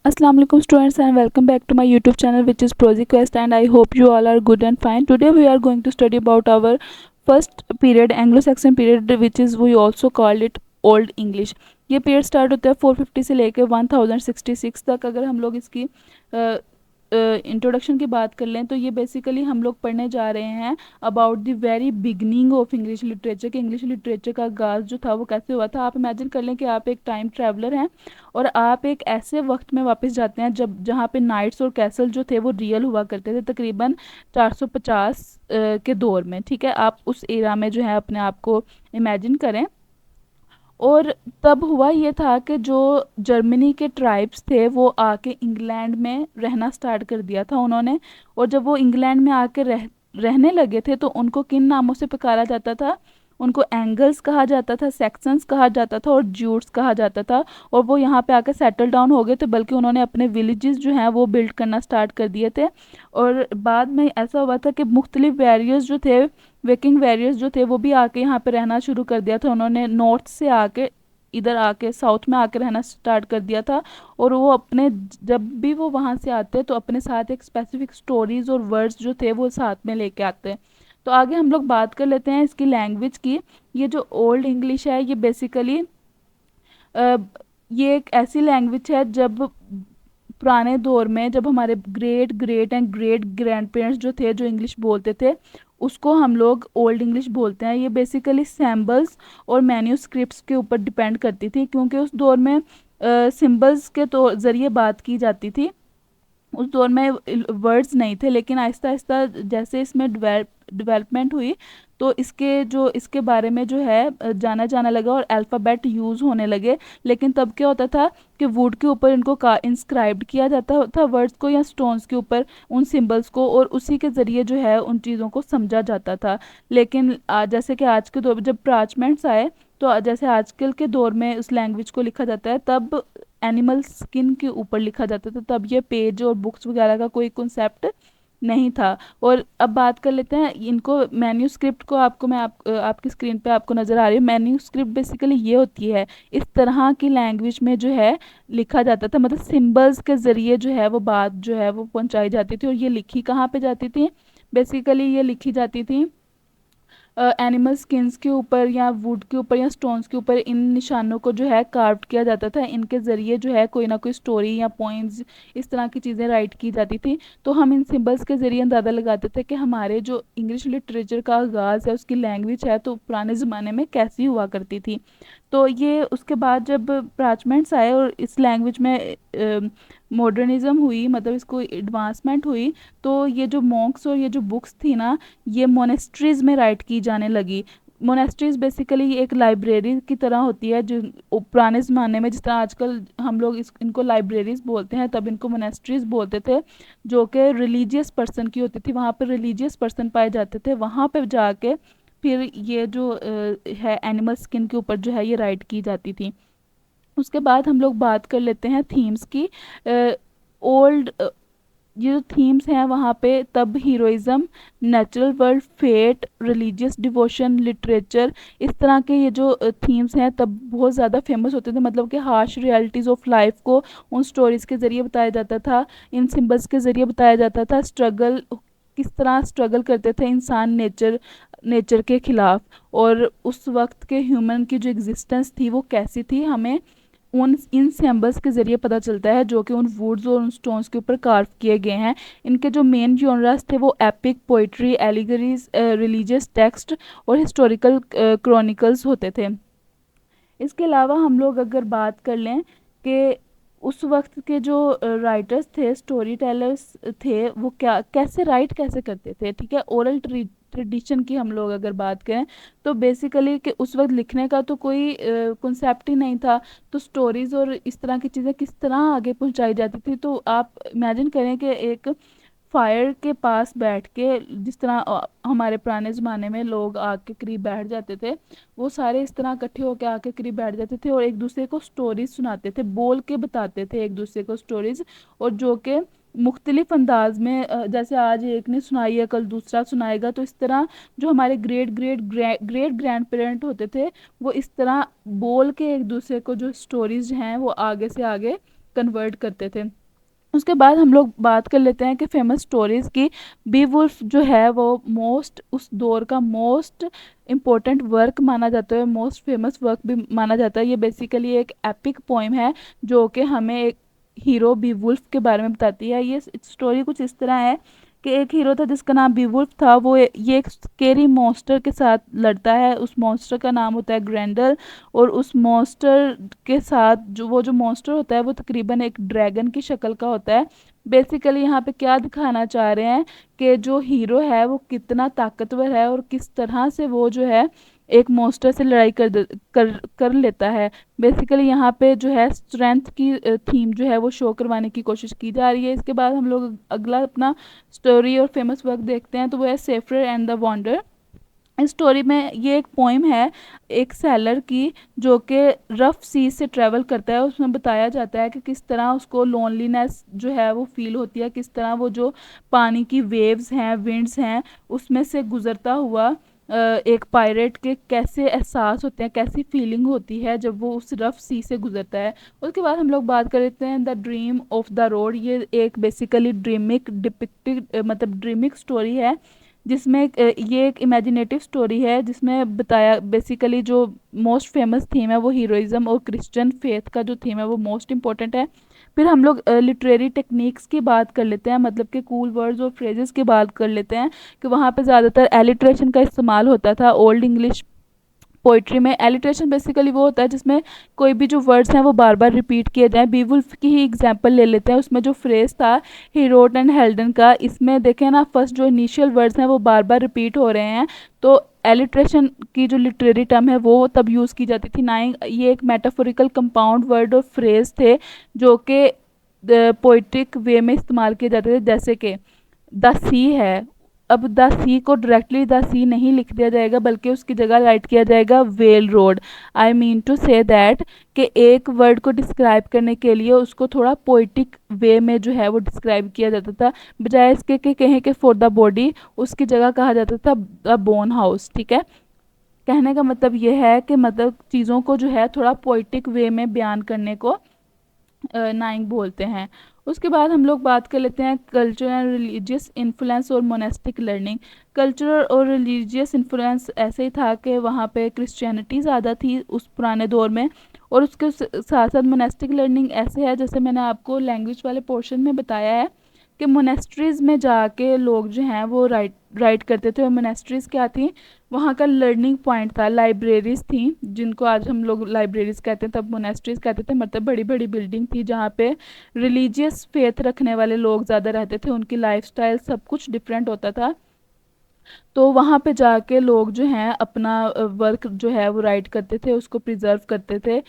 Assalamu alaikum students and welcome back to my YouTube channel which is ProziQuest, and I hope you all are good and fine. Today we are going to study about our first period, Anglo-Saxon period, which is we also call it old English. ये period start होता है 450 से लेकर 1066 तक। अगर हम लोग इसकी इंट्रोडक्शन की बात कर लें तो ये बेसिकली हम लोग पढ़ने जा रहे हैं about the very beginning of English literature कि इंग्लिश लिटरेचर का आगाज़ जो था वो कैसे हुआ था। आप इमेजिन कर लें कि आप एक टाइम ट्रैवलर हैं और आप एक ऐसे वक्त में वापस जाते हैं जब जहाँ पे नाइट्स और कैसल जो थे वो रियल हुआ करते थे, तकरीबन 450 के दौर में। ठीक है, आप उस एरा में जो है अपने आप को इमेजिन करें। और तब हुआ ये था कि जो जर्मनी के ट्राइब्स थे वो आके इंग्लैंड में रहना स्टार्ट कर दिया था उन्होंने। और जब वो इंग्लैंड में आके रहने लगे थे तो उनको किन नामों से पुकारा जाता था? उनको एंगल्स कहा जाता था, सेक्सन्स कहा जाता था और ज्यूट्स कहा जाता था। और वो यहाँ पे आके सेटल डाउन हो गए थे, बल्कि उन्होंने अपने विलेजेस जो हैं वो बिल्ड करना स्टार्ट कर दिए थे। और बाद में ऐसा हुआ था कि मुख्तलिफ वेरियर्स जो थे, विकिंग वॉरियर्स जो थे, वो भी आके यहाँ पे रहना शुरू कर दिया था। उन्होंने नॉर्थ से आके इधर आके साउथ में आके रहना स्टार्ट कर दिया था। और वो अपने जब भी वो वहाँ से आते तो अपने साथ एक स्पेसिफिक स्टोरीज और वर्ड्स जो थे वो साथ में लेके आते। तो आगे हम लोग बात कर लेते हैं इसकी लैंग्वेज की। ये जो ओल्ड इंग्लिश है ये बेसिकली ये एक ऐसी लैंग्वेज है जब पुराने दौर में जब हमारे great great and great grand parents जो थे जो इंग्लिश बोलते थे उसको हम लोग ओल्ड इंग्लिश बोलते हैं। ये बेसिकली सैम्बल्स और मैन्यूस्क्रिप्ट्स के ऊपर डिपेंड करती थी, क्योंकि उस दौर में सिंबल्स के तो ज़रिए बात की जाती थी। उस दौर में वर्ड्स नहीं थे, लेकिन आहिस्ता आहिस्ता जैसे इसमें डेवलपमेंट हुई तो इसके बारे में जो है जाना जाने लगा और अल्फ़ाबेट यूज़ होने लगे। लेकिन तब क्या होता था कि वुड के ऊपर इनको का इंस्क्राइब्ड किया जाता था वर्ड्स को या स्टोन्स के ऊपर उन सिंबल्स को, और उसी के ज़रिए जो है उन चीज़ों को समझा जाता था। लेकिन जैसे कि आज के दौर में जब पार्चमेंट्स आए तो जैसे आजकल के दौर में उस लैंग्वेज को लिखा जाता है, तब एनिमल स्किन के ऊपर लिखा जाता था। तब ये पेज और बुक्स वगैरह का कोई कॉन्सेप्ट नहीं था। और अब बात कर लेते हैं इनको मैन्यूस्क्रिप्ट को। आपको मैं आपकी स्क्रीन पे आपको नज़र आ रही है मैन्यूस्क्रिप्ट। बेसिकली ये होती है इस तरह की लैंग्वेज में जो है लिखा जाता था, मतलब सिंबल्स के ज़रिए जो है वो बात जो है वो पहुंचाई जाती थी। और ये लिखी कहाँ पे जाती थी? बेसिकली ये लिखी जाती थी एनिमल स्किन्स के ऊपर या वुड के ऊपर या स्टोन्स के ऊपर। इन निशानों को जो है कार्व किया जाता था, इनके ज़रिए जो है कोई ना कोई स्टोरी या पॉइंट्स इस तरह की चीज़ें राइट की जाती थी। तो हम इन सिंबल्स के ज़रिए अंदाज़ा लगाते थे कि हमारे जो इंग्लिश लिटरेचर का आगाज़ है उसकी लैंग्वेज है तो पुराने ज़माने में कैसी हुआ करती थी। तो ये उसके बाद जब पार्चमेंट्स आए और इस लैंग्वेज में मॉडर्निज्म हुई, मतलब इसको एडवांसमेंट हुई, तो ये जो मॉन्क्स और ये जो बुक्स थी ना ये मोनेस्ट्रीज़ में राइट की जाने लगी। मोनेस्ट्रीज़ बेसिकली एक लाइब्रेरी की तरह होती है, जो पुराने ज़माने में जिस तरह आजकल हम लोग इनको लाइब्रेरीज बोलते हैं, तब इनको मोनेस्ट्रीज़ बोलते थे, जो कि रिलीजियस पर्सन की होती थी। वहाँ पर रिलीजियस पर्सन पाए जाते थे, वहाँ पर जाके फिर ये जो है एनिमल स्किन के ऊपर जो है ये राइट की जाती थी। उसके बाद हम लोग बात कर लेते हैं थीम्स की। ओल्ड ये जो थीम्स हैं वहाँ पे तब heroism, natural world, fate, religious devotion, literature, इस तरह के ये जो थीम्स हैं तब बहुत ज़्यादा फेमस होते थे। मतलब कि हार्श रियलिटीज़ ऑफ लाइफ को उन स्टोरीज़ के ज़रिए बताया जाता था, इन सिंबल्स के ज़रिए बताया जाता था। स्ट्रगल, किस तरह स्ट्रगल करते थे इंसान नेचर के ख़िलाफ़, और उस वक्त के ह्यूमन की जो एग्जिस्टेंस थी वो कैसी थी, हमें उन इन सिंबल्स के ज़रिए पता चलता है, जो कि उन वुड्स और उन स्टोन्स के ऊपर कार्व किए गए हैं। इनके जो मेन जॉनरास थे वो एपिक, पोइट्री, एलिगरीज, रिलीजियस टेक्स्ट और हिस्टोरिकल क्रॉनिकल्स होते थे। इसके अलावा हम लोग अगर बात कर लें कि उस वक्त के जो राइटर्स थे, स्टोरी टेलर्स थे, वो क्या कैसे राइट कैसे करते थे। ठीक है, ओरल ट्रेडिशन की हम लोग अगर बात करें तो बेसिकली कि उस वक्त लिखने का तो कोई कॉन्सेप्ट ही नहीं था, तो स्टोरीज़ और इस तरह की चीज़ें किस तरह आगे पहुंचाई जाती थी। तो आप इमेजिन करें कि एक फायर के पास बैठ के, जिस तरह हमारे पुराने ज़माने में लोग आग के करीब बैठ जाते थे, वो सारे इस तरह इकट्ठे होकर आग के करीब बैठ जाते थे और एक दूसरे को स्टोरीज सुनाते थे, बोल के बताते थे एक दूसरे को स्टोरीज। और जो कि मुख्तलिफ अंदाज में, जैसे आज एक ने सुनाई है कल दूसरा सुनाएगा, तो इस तरह जो हमारे great great great grand parent होते थे वो इस तरह बोल के एक दूसरे को जो स्टोरीज हैं वो आगे से आगे कन्वर्ट करते थे। उसके बाद हम लोग बात कर लेते हैं कि फेमस स्टोरीज़ की। बीवुल्फ जो है वो मोस्ट उस दौर का मोस्ट इम्पोर्टेंट वर्क माना जाता है, मोस्ट फेमस वर्क भी माना जाता है। ये बेसिकली एक एपिक पोइम है जो कि हमें एक हीरो बीवुल्फ के बारे में बताती है। ये स्टोरी कुछ इस तरह है कि एक हीरो था जिसका नाम बीवुल्फ था। वो ये एक स्केरी मॉन्स्टर के साथ लड़ता है। उस मॉन्स्टर का नाम होता है ग्रेंडल। और उस मॉन्स्टर के साथ जो मॉन्स्टर होता है वो तकरीबन एक ड्रैगन की शक्ल का होता है। बेसिकली यहाँ पे क्या दिखाना चाह रहे हैं कि जो हीरो है वो कितना ताकतवर है और किस तरह से वो जो है एक मॉन्स्टर से लड़ाई कर लेता है। बेसिकली यहाँ पे जो है स्ट्रेंथ की थीम जो है वो शो करवाने की कोशिश की जा रही है। इसके बाद हम लोग अगला अपना स्टोरी और फेमस वर्क देखते हैं, तो वो है सेफ्रर एंड द वॉन्डर। इस स्टोरी में ये एक पोइम है एक सैलर की जो कि रफ सी से ट्रैवल करता है। उसमें बताया जाता है कि किस तरह उसको लोनलीनेस जो है वो फील होती है, किस तरह वो जो पानी की वेव्स हैं, विंड्स हैं, उसमें से गुजरता हुआ एक पायरेट के कैसे एहसास होते हैं, कैसी फीलिंग होती है जब वो उस रफ सी से गुजरता है। उसके बाद हम लोग बात कर लेते हैं the dream of the road. ये एक बेसिकली ड्रीमिक डिपिक्टेड मतलब ड्रीमिक स्टोरी है जिसमें ये एक इमेजिनेटिव स्टोरी है जिसमें बताया बेसिकली जो मोस्ट फेमस थीम है वो हीरोइज्म और क्रिश्चियन फेथ का जो थीम है वो मोस्ट इम्पोर्टेंट है। फिर हम लोग लिटरेरी टेक्निक्स की बात कर लेते हैं, मतलब कि कूल वर्ड्स और फ्रेजेस की बात कर लेते हैं कि वहाँ पे ज़्यादातर एलिट्रेशन का इस्तेमाल होता था। ओल्ड इंग्लिश पोइट्री में एलिट्रेशन बेसिकली वो होता है जिसमें कोई भी जो वर्ड्स हैं वो बार बार रिपीट किए जाएं। बीवुल्फ की ही एग्जांपल ले लेते हैं। उसमें जो फ्रेज था हीरोट एंड हेल्डन का, इसमें देखें ना फर्स्ट जो इनिशियल वर्ड्स हैं वो बार बार रिपीट हो रहे हैं। तो एलिट्रेशन की जो लिटरेरी टर्म है वो तब यूज़ की जाती थी ना। ये एक मेटाफोरिकल कंपाउंड वर्ड और फ्रेज थे जो कि पोइट्रिक वे में इस्तेमाल किए जाते थे। जैसे कि द सी है, अब द सी को डायरेक्टली द सी नहीं लिख दिया जाएगा बल्कि उसकी जगह राइट किया जाएगा well road. I mean to say that कि एक वर्ड को डिस्क्राइब करने के लिए उसको थोड़ा पोइटिक वे में जो है वो डिस्क्राइब किया जाता था, बजाय इसके कि कहें कि फॉर द बॉडी उसकी जगह कहा जाता था द बोन हाउस। ठीक है, कहने का मतलब ये है कि मतलब चीज़ों को जो है थोड़ा पोइटिक वे में बयान करने को नाइंग बोलते हैं। उसके बाद हम लोग बात कर लेते हैं कल्चर एंड रिलीजियस इन्फ्लुएंस और मोनेस्टिक लर्निंग। कल्चरल और रिलीजियस इन्फ्लुएंस ऐसे ही था कि वहाँ पे क्रिश्चियनिटी ज़्यादा थी उस पुराने दौर में, और उसके साथ साथ मोनेस्टिक लर्निंग ऐसे है जैसे मैंने आपको लैंग्वेज वाले पोर्शन में बताया है कि मोनेस्ट्रीज़ में जाके लोग जो हैं वो राइट करते थे। और मोनेस्ट्रीज़ क्या थी, वहाँ का लर्निंग पॉइंट था। लाइब्रेरीज थी जिनको आज हम लोग लाइब्रेरीज कहते हैं, तब मोनेस्ट्रीज कहते थे। मतलब बड़ी बड़ी बिल्डिंग थी जहाँ पे रिलीजियस फेथ रखने वाले लोग ज़्यादा रहते थे, उनकी लाइफस्टाइल सब कुछ डिफरेंट होता था। तो वहाँ पे जाके लोग जो हैं अपना वर्क जो है वो राइट करते थे, उसको प्रिजर्व करते थे।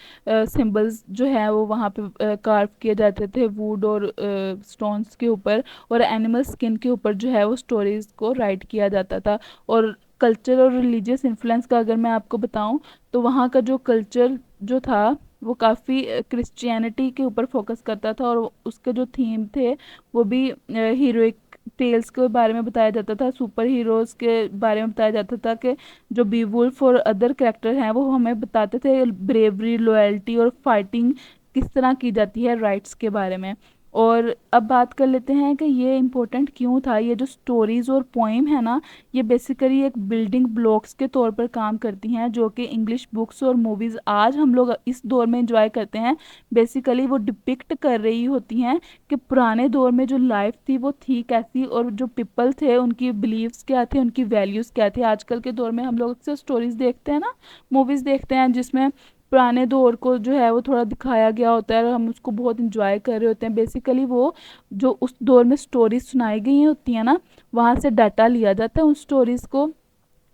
सिंबल्स जो है वो वहाँ पे कार्व किए जाते थे वुड और स्टोन्स के ऊपर, और एनिमल स्किन के ऊपर जो है वो स्टोरीज को राइट किया जाता था। और कल्चर और रिलीजियस इन्फ्लुएंस का अगर मैं आपको बताऊं तो वहाँ का जो कल्चर जो था वो काफ़ी क्रिश्चियनिटी के ऊपर फोकस करता था, और उसके जो थीम थे वो भी हीरोइक टेल्स के बारे में बताया जाता था, सुपर हीरोज़ के बारे में बताया जाता था कि जो बीवुल्फ और अदर कैरेक्टर हैं वो हमें बताते थे ब्रेवरी, लॉयल्टी और फाइटिंग किस तरह की जाती है राइट्स के बारे में। और अब बात कर लेते हैं कि ये इम्पोर्टेंट क्यों था। ये जो स्टोरीज़ और पोइम है ना, ये बेसिकली एक बिल्डिंग ब्लॉक्स के तौर पर काम करती हैं जो कि इंग्लिश बुक्स और मूवीज़ आज हम लोग इस दौर में इंजॉय करते हैं। बेसिकली वो डिपिक्ट कर रही होती हैं कि पुराने दौर में जो लाइफ थी वो थी कैसी, और जो पीपल थे उनकी बिलीव्स क्या थे, उनकी वैल्यूज़ क्या थी। आजकल के दौर में हम लोग अक्सर स्टोरीज़ देखते हैं ना, मूवीज़ देखते हैं जिसमें पुराने दौर को जो है वो थोड़ा दिखाया गया होता है और हम उसको बहुत इंजॉय कर रहे होते हैं। बेसिकली वो जो उस दौर में स्टोरीज सुनाई गई होती हैं ना, वहाँ से डाटा लिया जाता है उन स्टोरीज़ को,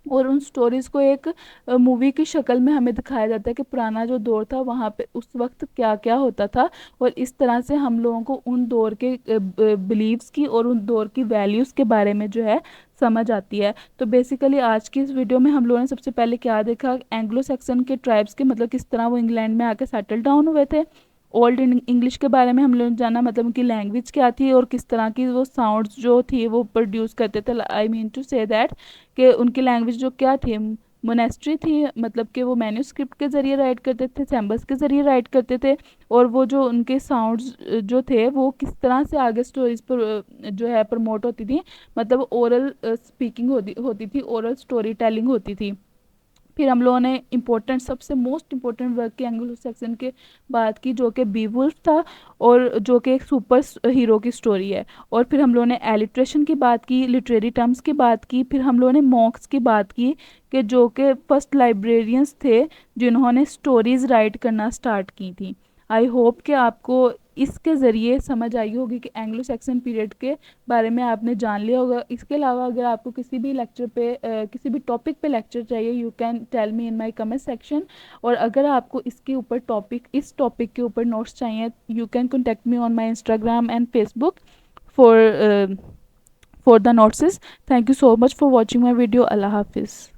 और उन स्टोरीज़ को एक मूवी की शक्ल में हमें दिखाया जाता है कि पुराना जो दौर था वहाँ पे उस वक्त क्या क्या होता था। और इस तरह से हम लोगों को उन दौर के बिलीव्स की और उन दौर की वैल्यूज़ के बारे में जो है समझ आती है। तो बेसिकली आज की इस वीडियो में हम लोगों ने सबसे पहले क्या देखा, एंग्लो सैक्सन के ट्राइब्स के मतलब किस तरह वो इंग्लैंड में आके सेटल डाउन हुए थे। ओल्ड इंग्लिश के बारे में हम लोगों ने जाना, मतलब उनकी लैंग्वेज क्या थी और किस तरह की वो साउंड्स जो थी वो प्रोड्यूस करते थे। I mean to say that कि उनकी लैंग्वेज जो क्या थी, मोनेस्ट्री थी, मतलब कि वो मैन्यूस्क्रिप्ट के ज़रिए राइट करते थे, सैम्बल्स के ज़रिए राइट करते थे, और वो जो उनके साउंड्स जो थे वो किस तरह से आगे स्टोरीज पर जो है प्रमोट होती थी, मतलब ओरल स्पीकिंग होती थी, ओरल स्टोरी टेलिंग होती थी। फिर हम लोगों ने इम्पोर्टेंट, सबसे मोस्ट इम्पोर्टेंट वर्क की एंग्लो सैक्सन के बात की, जो कि बीवुल्फ था, और जो कि एक सुपर हीरो की स्टोरी है। और फिर हम लोगों ने एलिट्रेशन की बात की, लिटरेरी टर्म्स की बात की, फिर हम लोगों ने मॉक्स की बात की, कि जो कि फर्स्ट लाइब्रेरियंस थे जिन्होंने स्टोरीज़ राइट करना स्टार्ट की थी। आई होप कि आपको इसके ज़रिए समझ आई होगी कि एंग्लो सैक्सन पीरियड के बारे में आपने जान लिया होगा। इसके अलावा अगर आपको किसी भी लेक्चर पे किसी भी टॉपिक पे लेक्चर चाहिए, you can tell me in my comment section. और अगर आपको इसके ऊपर इस टॉपिक के ऊपर नोट्स चाहिए, you can contact me on my Instagram and Facebook for the notes. Thank you so much for watching my video. अल्लाह हाफिज़।